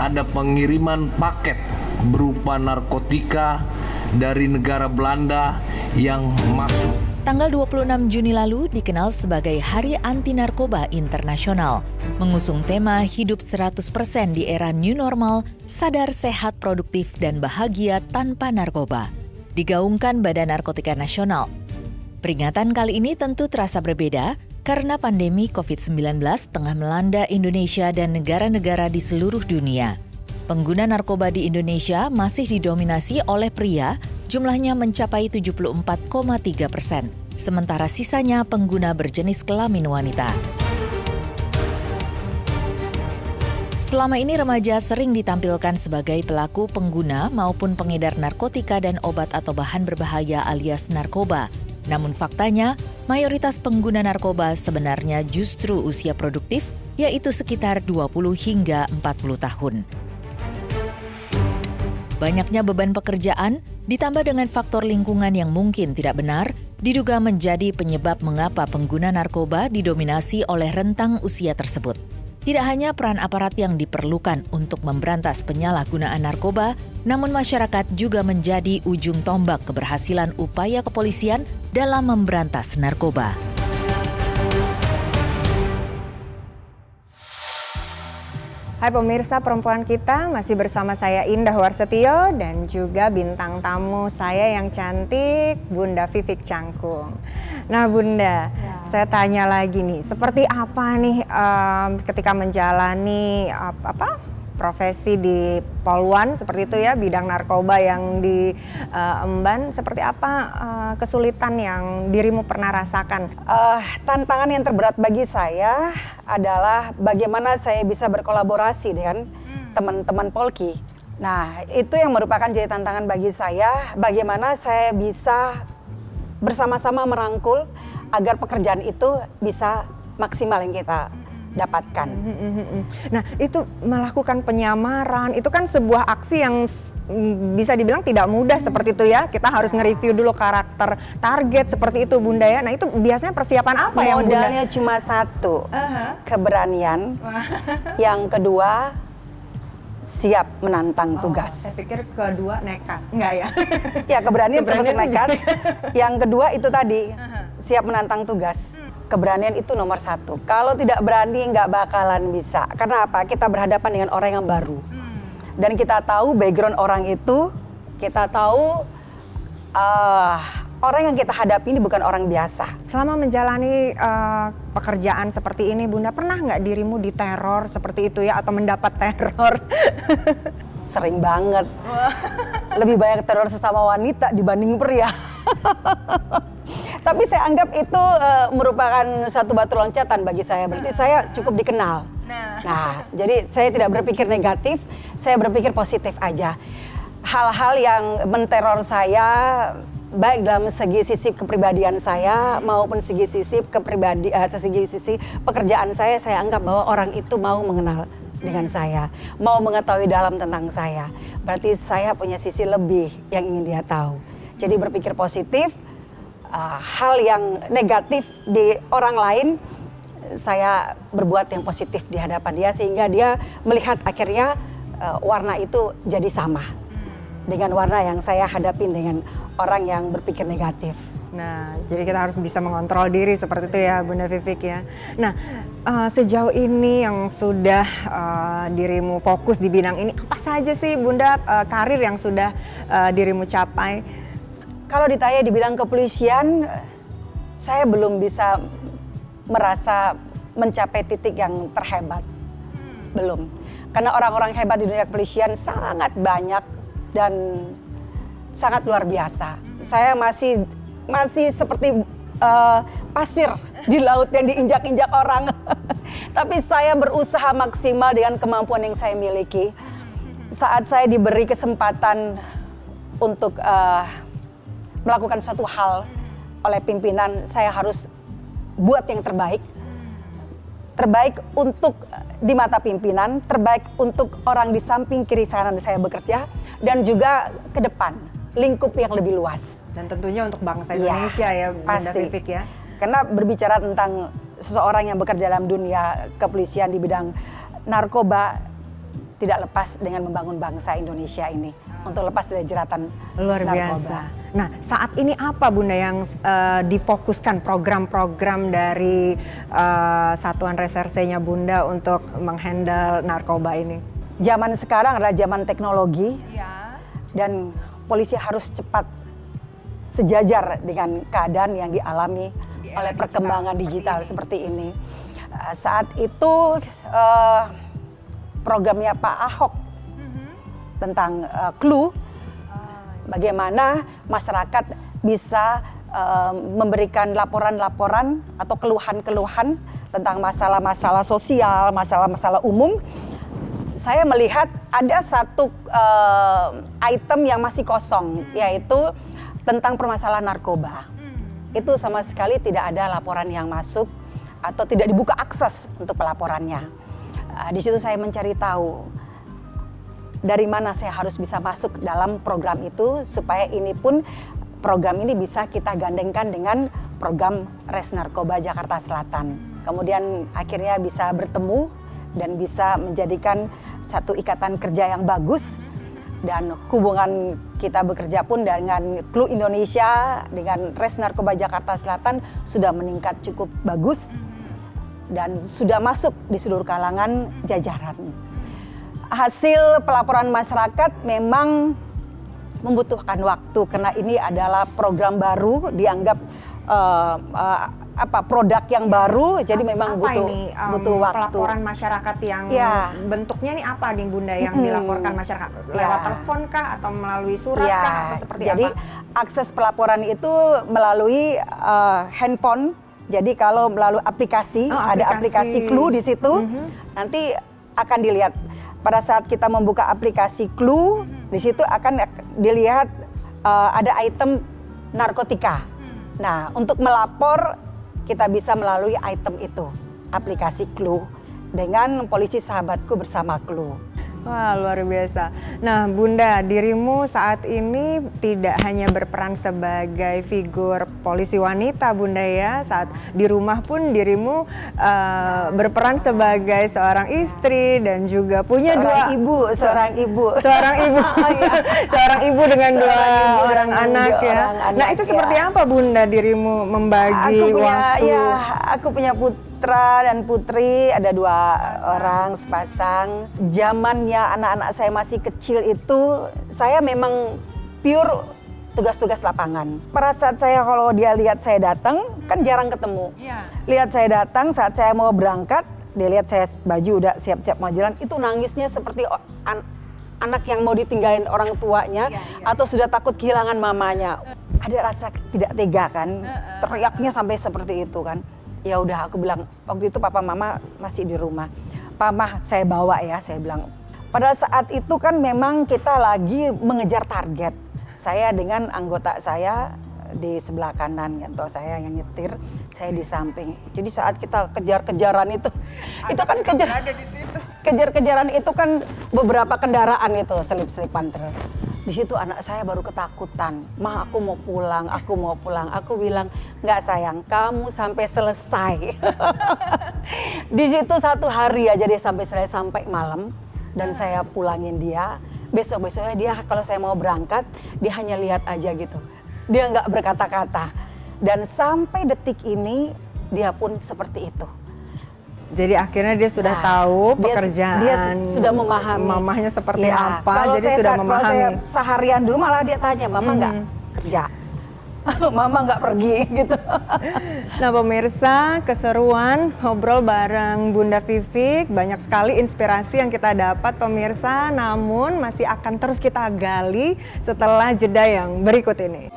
ada pengiriman paket berupa narkotika dari negara Belanda yang masuk. Tanggal 26 Juni lalu dikenal sebagai Hari Anti Narkoba Internasional, mengusung tema hidup 100% di era new normal, sadar, sehat, produktif, dan bahagia tanpa narkoba. Digaungkan Badan Narkotika Nasional. Peringatan kali ini tentu terasa berbeda karena pandemi COVID-19 tengah melanda Indonesia dan negara-negara di seluruh dunia. Pengguna narkoba di Indonesia masih didominasi oleh pria, jumlahnya mencapai 74,3%, sementara sisanya pengguna berjenis kelamin wanita. Selama ini remaja sering ditampilkan sebagai pelaku pengguna maupun pengedar narkotika dan obat atau bahan berbahaya alias narkoba. Namun faktanya, mayoritas pengguna narkoba sebenarnya justru usia produktif, yaitu sekitar 20 hingga 40 tahun. Banyaknya beban pekerjaan, ditambah dengan faktor lingkungan yang mungkin tidak benar, diduga menjadi penyebab mengapa pengguna narkoba didominasi oleh rentang usia tersebut. Tidak hanya peran aparat yang diperlukan untuk memberantas penyalahgunaan narkoba, namun masyarakat juga menjadi ujung tombak keberhasilan upaya kepolisian dalam memberantas narkoba. Hai pemirsa, Perempuan Kita masih bersama saya Indah Warsetio dan juga bintang tamu saya yang cantik, Bunda Vivik Cangkung. Nah Bunda, saya tanya lagi nih, seperti apa nih ketika menjalani profesi di Poluan seperti itu ya, bidang narkoba yang diemban, seperti apa kesulitan yang dirimu pernah rasakan? Tantangan yang terberat bagi saya adalah bagaimana saya bisa berkolaborasi dengan teman-teman Polki. Nah, itu yang merupakan jadi tantangan bagi saya, bagaimana saya bisa bersama-sama merangkul agar pekerjaan itu bisa maksimal yang kita dapatkan. Nah, itu melakukan penyamaran, itu kan sebuah aksi yang bisa dibilang tidak mudah seperti itu ya. Kita harus nge-review dulu karakter target seperti itu Bunda ya. Nah, itu biasanya persiapan apa yang Bunda? Modalnya cuma satu, keberanian. Yang kedua, siap menantang tugas. Saya pikir kedua nekat, enggak ya? Ya, keberanian termasuk nekat. Yang kedua itu tadi, siap menantang tugas. Keberanian itu nomor satu. Kalau tidak berani nggak bakalan bisa. Karena apa? Kita berhadapan dengan orang yang baru. Dan kita tahu background orang itu, kita tahu orang yang kita hadapi ini bukan orang biasa. Selama menjalani pekerjaan seperti ini, Bunda, pernah nggak dirimu diteror seperti itu ya, atau mendapat teror? Sering banget. Lebih banyak teror sesama wanita dibanding pria. Tapi saya anggap itu merupakan satu batu loncatan bagi saya. Berarti saya cukup dikenal. Nah, jadi saya tidak berpikir negatif, saya berpikir positif aja. Hal-hal yang menteror saya, baik dalam segi sisi kepribadian saya maupun segi sisi pekerjaan saya anggap bahwa orang itu mau mengenal dengan saya, mau mengetahui dalam tentang saya. Berarti saya punya sisi lebih yang ingin dia tahu. Jadi berpikir positif. Hal yang negatif di orang lain, saya berbuat yang positif di hadapan dia sehingga dia melihat akhirnya warna itu jadi sama dengan warna yang saya hadapin dengan orang yang berpikir negatif. Nah, jadi kita harus bisa mengontrol diri seperti itu ya Bunda Vivik ya. Nah, sejauh ini yang sudah dirimu fokus di bidang ini, apa saja sih Bunda karir yang sudah dirimu capai? Kalau ditanya di bidang kepolisian, saya belum bisa merasa mencapai titik yang terhebat. Belum. Karena orang-orang hebat di dunia kepolisian sangat banyak dan sangat luar biasa. Saya masih seperti pasir di laut yang diinjak-injak orang. Tapi saya berusaha maksimal dengan kemampuan yang saya miliki. Saat saya diberi kesempatan untuk melakukan suatu hal oleh pimpinan, saya harus buat yang terbaik. Terbaik untuk di mata pimpinan, terbaik untuk orang di samping kiri kanan saya bekerja, dan juga ke depan, lingkup yang lebih luas. Dan tentunya untuk bangsa Indonesia ya Bunda Vivik ya. Karena berbicara tentang seseorang yang bekerja dalam dunia kepolisian di bidang narkoba, tidak lepas dengan membangun bangsa Indonesia ini untuk lepas dari jeratan Luar narkoba. biasa. Nah, saat ini apa Bunda yang difokuskan program-program dari Satuan Resersenya Bunda untuk menghandle narkoba ini? Zaman sekarang adalah zaman teknologi dan polisi harus cepat sejajar dengan keadaan yang dialami oleh perkembangan digital seperti ini. Saat itu programnya Pak Ahok tentang Clue, bagaimana masyarakat bisa memberikan laporan-laporan atau keluhan-keluhan tentang masalah-masalah sosial, masalah-masalah umum. Saya melihat ada satu item yang masih kosong, yaitu tentang permasalahan narkoba. Itu sama sekali tidak ada laporan yang masuk atau tidak dibuka akses untuk pelaporannya. Di situ saya mencari tahu dari mana saya harus bisa masuk dalam program itu supaya ini pun program ini bisa kita gandengkan dengan program Res Narkoba Jakarta Selatan. Kemudian akhirnya bisa bertemu dan bisa menjadikan satu ikatan kerja yang bagus, dan hubungan kita bekerja pun dengan Clue Indonesia dengan Res Narkoba Jakarta Selatan sudah meningkat cukup bagus dan sudah masuk di seluruh kalangan jajaran. Hasil pelaporan masyarakat memang membutuhkan waktu karena ini adalah program baru, dianggap produk yang baru, jadi memang butuh waktu. Pelaporan masyarakat yang bentuknya ini apa nih Bunda yang dilaporkan masyarakat? Lewat telepon kah atau melalui surat kah atau seperti jadi, apa? akses pelaporan itu melalui handphone. Jadi kalau melalui aplikasi, ada aplikasi Clue di situ, nanti akan dilihat. Pada saat kita membuka aplikasi Clue, di situ akan dilihat ada item narkotika. Nah, untuk melapor kita bisa melalui item itu, aplikasi Clue dengan polisi sahabatku bersama Clue. Wah, luar biasa. Nah, Bunda, dirimu saat ini tidak hanya berperan sebagai figur polisi wanita, Bunda ya. Saat di rumah pun dirimu berperan sebagai seorang istri dan juga punya seorang ibu dengan orang anak ya. Nah, itu seperti apa Bunda dirimu membagi waktu? Aku punya putra dan putri, ada 2 orang sepasang. Zamannya anak-anak saya masih kecil itu, saya memang pure tugas-tugas lapangan. Pada saat saya kalau dia lihat saya datang, kan jarang ketemu. Lihat saya datang saat saya mau berangkat, dia lihat saya baju udah siap-siap mau jalan, itu nangisnya seperti anak yang mau ditinggalin orang tuanya atau sudah takut kehilangan mamanya. Ada rasa tidak tega kan, teriaknya sampai seperti itu kan. Ya udah, aku bilang waktu itu papa mama masih di rumah. Mama saya bawa ya, saya bilang. Pada saat itu kan memang kita lagi mengejar target. Saya dengan anggota saya di sebelah kanan, atau saya yang nyetir, saya di samping. Jadi saat kita kejar-kejaran itu kan kejar-kejaran itu kan beberapa kendaraan itu selip-selipan terus. Di situ anak saya baru ketakutan. "Mah, aku mau pulang, aku mau pulang." Aku bilang, "Nggak sayang, kamu sampai selesai." Di situ 1 hari aja dia sampai malam dan saya pulangin dia. Besok-besoknya dia kalau saya mau berangkat, dia hanya lihat aja gitu. Dia nggak berkata-kata. Dan sampai detik ini dia pun seperti itu. Jadi akhirnya dia sudah tahu pekerjaan, dia sudah memahami mamahnya seperti apa, kalau jadi saya, sudah memahami. Kalau saya seharian dulu malah dia tanya, "Mama nggak kerja?" "Mama nggak pergi," gitu. Nah pemirsa, keseruan ngobrol bareng Bunda Vivik, banyak sekali inspirasi yang kita dapat pemirsa, namun masih akan terus kita gali setelah jeda yang berikut ini.